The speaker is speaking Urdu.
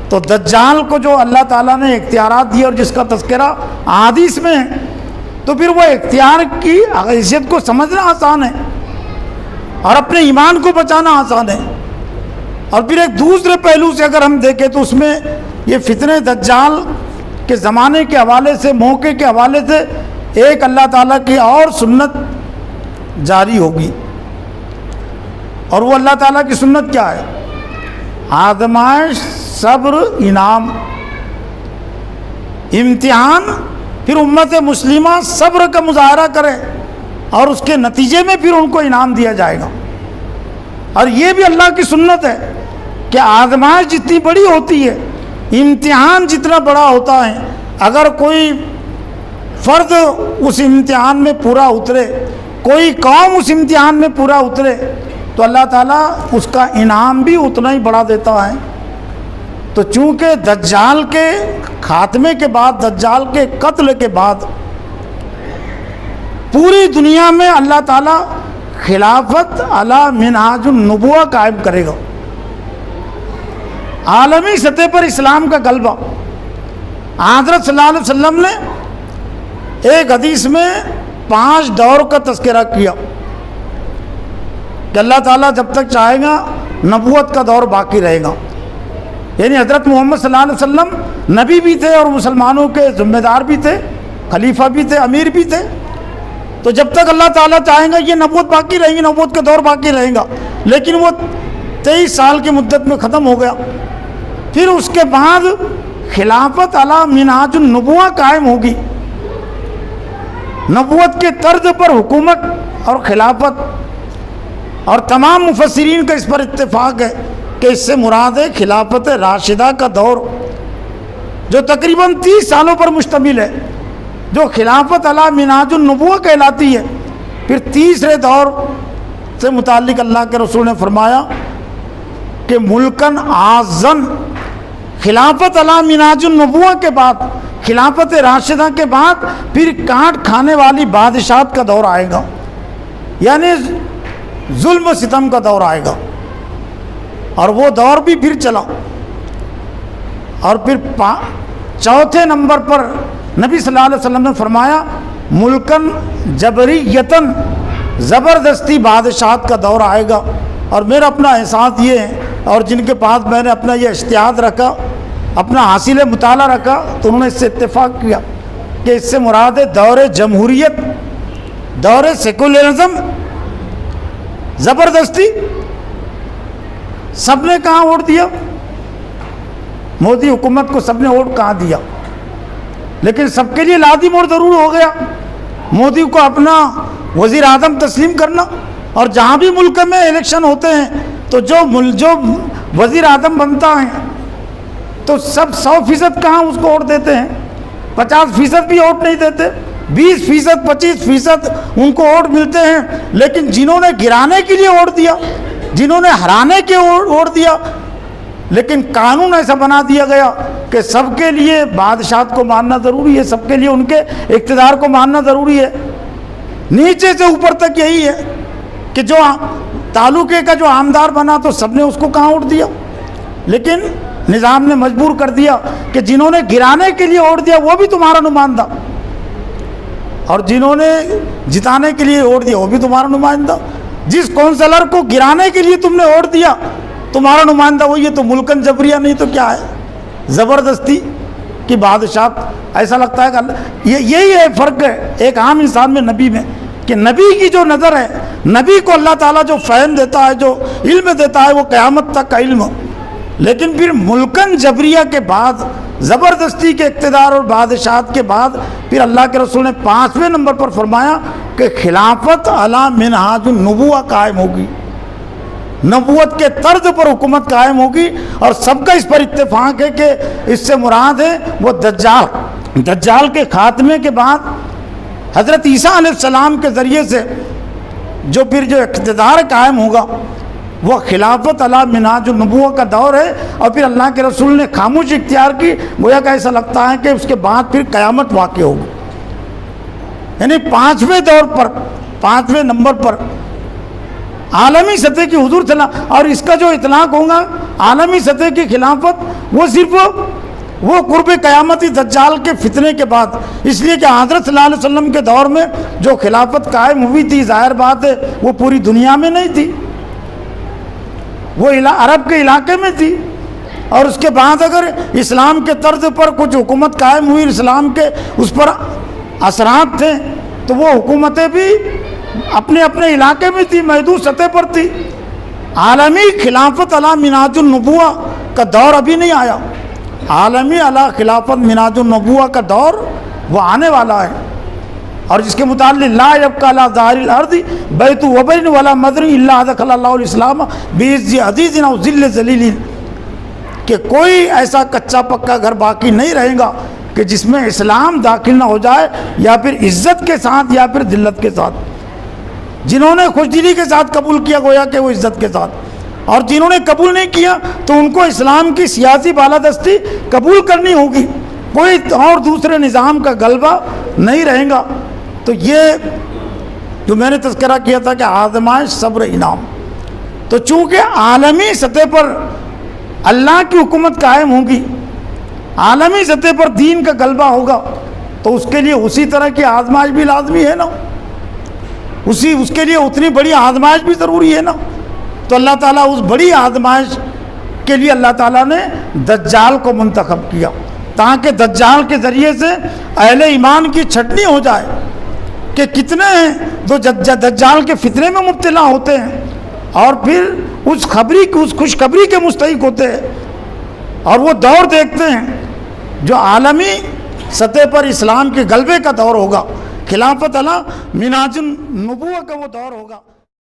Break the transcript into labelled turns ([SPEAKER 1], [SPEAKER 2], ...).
[SPEAKER 1] تو دجال کو جو اللہ تعالیٰ نے اختیارات دیے اور جس کا تذکرہ احادیث میں ہے، تو پھر وہ اختیار کی حیثیت کو سمجھنا آسان ہے اور اپنے ایمان کو بچانا آسان ہے۔ اور پھر ایک دوسرے پہلو سے اگر ہم دیکھیں تو اس میں یہ فتنہ دجال کے زمانے کے حوالے سے، موقع کے حوالے سے ایک اللہ تعالیٰ کی اور سنت جاری ہوگی، اور وہ اللہ تعالیٰ کی سنت کیا ہے؟ آزمائش، صبر، انعام، امتحان۔ پھر امت مسلمہ صبر کا مظاہرہ کرے اور اس کے نتیجے میں پھر ان کو انعام دیا جائے گا۔ اور یہ بھی اللہ کی سنت ہے کہ آزمائش جتنی بڑی ہوتی ہے، امتحان جتنا بڑا ہوتا ہے، اگر کوئی فرد اس امتحان میں پورا اترے، کوئی قوم اس امتحان میں پورا اترے، تو اللہ تعالیٰ اس کا انعام بھی اتنا ہی بڑھا دیتا ہے۔ تو چونکہ دجال کے خاتمے کے بعد، دجال کے قتل کے بعد پوری دنیا میں اللہ تعالیٰ خلافت علی منہاج النبوہ قائم کرے گا، عالمی سطح پر اسلام کا غلبہ۔ حضرت صلی اللہ علیہ وسلم نے ایک حدیث میں 5 دور کا تذکرہ کیا کہ اللہ تعالیٰ جب تک چاہے گا نبوت کا دور باقی رہے گا، یعنی حضرت محمد صلی اللہ علیہ وسلم نبی بھی تھے اور مسلمانوں کے ذمہ دار بھی تھے، خلیفہ بھی تھے، امیر بھی تھے۔ تو جب تک اللہ تعالیٰ چاہیں گا یہ نبوت باقی رہے گی، نبوت کا دور باقی رہے گا، لیکن وہ 23 سال کی مدت میں ختم ہو گیا۔ پھر اس کے بعد خلافت علی منہاج النبوہ قائم ہوگی، نبوت کے طرز پر حکومت اور خلافت، اور تمام مفسرین کا اس پر اتفاق ہے کہ اس سے مراد ہے خلافت راشدہ کا دور، جو تقریباً 30 سالوں پر مشتمل ہے، جو خلافت علی منہاج النبوہ کہلاتی ہے۔ پھر تیسرے دور سے متعلق اللہ کے رسول نے فرمایا کہ ملکن اعظم، خلافت علی منہاج النبوہ کے بعد، خلافت راشدہ کے بعد پھر کاٹ کھانے والی بادشاہت کا دور آئے گا، یعنی ظلم و ستم کا دور آئے گا، اور وہ دور بھی پھر چلا۔ اور پھر 4تھے نمبر پر نبی صلی اللہ علیہ وسلم نے فرمایا ملکن جبریتن، زبردستی بادشاہت کا دور آئے گا۔ اور میرا اپنا احساس یہ ہے، اور جن کے پاس میں نے اپنا یہ اجتہاد رکھا، اپنا حاصل مطالعہ رکھا، تو انہوں نے اس سے اتفاق کیا کہ اس سے مراد ہے دور جمہوریت، دور سیکولرزم، زبردستی۔ سب نے کہاں ووٹ دیا؟ مودی حکومت کو سب نے ووٹ کہاں دیا؟ لیکن سب کے لیے لازم اور ضرور ہو گیا مودی کو اپنا وزیر اعظم تسلیم کرنا۔ اور جہاں بھی ملک میں الیکشن ہوتے ہیں تو جو وزیر اعظم بنتا ہے تو سب 100% کہاں اس کو ووٹ دیتے ہیں، 50% بھی ووٹ نہیں دیتے، 20%، 25% ان کو ووٹ ملتے ہیں۔ لیکن جنہوں نے گرانے کے لیے ووٹ دیا، جنہوں نے ہرانے کے ووٹ دیا، لیکن قانون ایسا بنا دیا گیا کہ سب کے لیے بادشاہت کو ماننا ضروری ہے، سب کے لیے ان کے اقتدار کو ماننا ضروری ہے۔ نیچے سے اوپر تک یہی ہے کہ جو تعلقے کا جو عامدار بنا تو سب نے اس کو کہاں ووٹ دیا، لیکن نظام نے مجبور کر دیا کہ جنہوں نے گرانے کے لیے ووٹ دیا وہ بھی تمہارا نمائندہ، اور جنہوں نے جتانے کے لیے ووٹ دیا وہ بھی تمہارا نمائندہ۔ جس کونسلر کو گرانے کے لیے تم نے ووٹ دیا تمہارا نمائندہ وہی ہے، تو ملکن جبریہ نہیں تو کیا ہے؟ زبردستی کی بادشاہت۔ ایسا لگتا ہے کہ یہی ہے فرق ہے ایک عام انسان میں، نبی میں، کہ نبی کی جو نظر ہے، نبی کو اللہ تعالیٰ جو فہم دیتا ہے، جو علم دیتا ہے، وہ قیامت تک کا علم۔ لیکن پھر ملکن جبریہ کے بعد، زبردستی کے اقتدار اور بادشاہت کے بعد، پھر اللہ کے رسول نے 5ویں نمبر پر فرمایا کہ خلافت علی منہاج النبوہ قائم ہوگی، نبوت کے طرز پر حکومت قائم ہوگی۔ اور سب کا اس پر اتفاق ہے کہ اس سے مراد ہے وہ دجال کے خاتمے کے بعد حضرت عیسیٰ علیہ السلام کے ذریعے سے جو پھر جو اقتدار قائم ہوگا وہ خلافت علی منہاج النبوہ کا دور ہے۔ اور پھر اللہ کے رسول نے خاموشی اختیار کی، گویا کہ ایسا لگتا ہے کہ اس کے بعد پھر قیامت واقع ہوگی، یعنی 5ویں دور پر، 5ویں نمبر پر عالمی سطح کی حضور صلی اللہ، اور اس کا جو اطلاق ہوگا عالمی سطح کی خلافت، وہ صرف وہ قرب قیامتی دجال کے فتنے کے بعد، اس لیے کہ حضرت صلی اللہ علیہ وسلم کے دور میں جو خلافت قائم ہوئی تھی، ظاہر بات ہے وہ پوری دنیا میں نہیں تھی، وہ عرب کے علاقے میں تھی، اور اس کے بعد اگر اسلام کے طرز پر کچھ حکومت قائم ہوئی، اسلام کے اس پر اثرات تھے، تو وہ حکومتیں بھی اپنے اپنے علاقے میں تھی، محدود سطح پر تھی۔ عالمی خلافت علی منہاج النبوہ کا دور ابھی نہیں آیا، عالمی علی خلافت منہاج النبوہ کا دور وہ آنے والا ہے، اور جس کے متعلق لا یبقی علی ظاہر الارض بیت وبر ولا مدر الا ادخل اللہ الاسلام بعز عزیز او ذل ذلیل، کہ کوئی ایسا کچا پکا گھر باقی نہیں رہے گا کہ جس میں اسلام داخل نہ ہو جائے، یا پھر عزت کے ساتھ یا پھر ذلت کے ساتھ۔ جنہوں نے خوشدلی کے ساتھ قبول کیا گویا کہ وہ عزت کے ساتھ، اور جنہوں نے قبول نہیں کیا تو ان کو اسلام کی سیاسی بالادستی قبول کرنی ہوگی، کوئی اور دوسرے نظام کا غلبہ نہیں رہے گا۔ تو یہ جو میں نے تذکرہ کیا تھا کہ آزمائش صبر انعام، تو چونکہ عالمی سطح پر اللہ کی حکومت قائم ہوگی، عالمی سطح پر دین کا غلبہ ہوگا، تو اس کے لیے اسی طرح کی آزمائش بھی لازمی ہے نا، اس کے لیے اتنی بڑی آزمائش بھی ضروری ہے نا۔ تو اللہ تعالیٰ اس بڑی آزمائش کے لیے اللہ تعالیٰ نے دجال کو منتخب کیا، تاکہ دجال کے ذریعے سے اہل ایمان کی چھٹنی ہو جائے کہ کتنے ہیں جو دجال کے فتنے میں مبتلا ہوتے ہیں، اور پھر اس خوشخبری کے مستحق ہوتے ہیں، اور وہ دور دیکھتے ہیں جو عالمی سطح پر اسلام کے غلبے کا دور ہوگا، خلافت علی منہاج النبوہ کا وہ دور ہوگا۔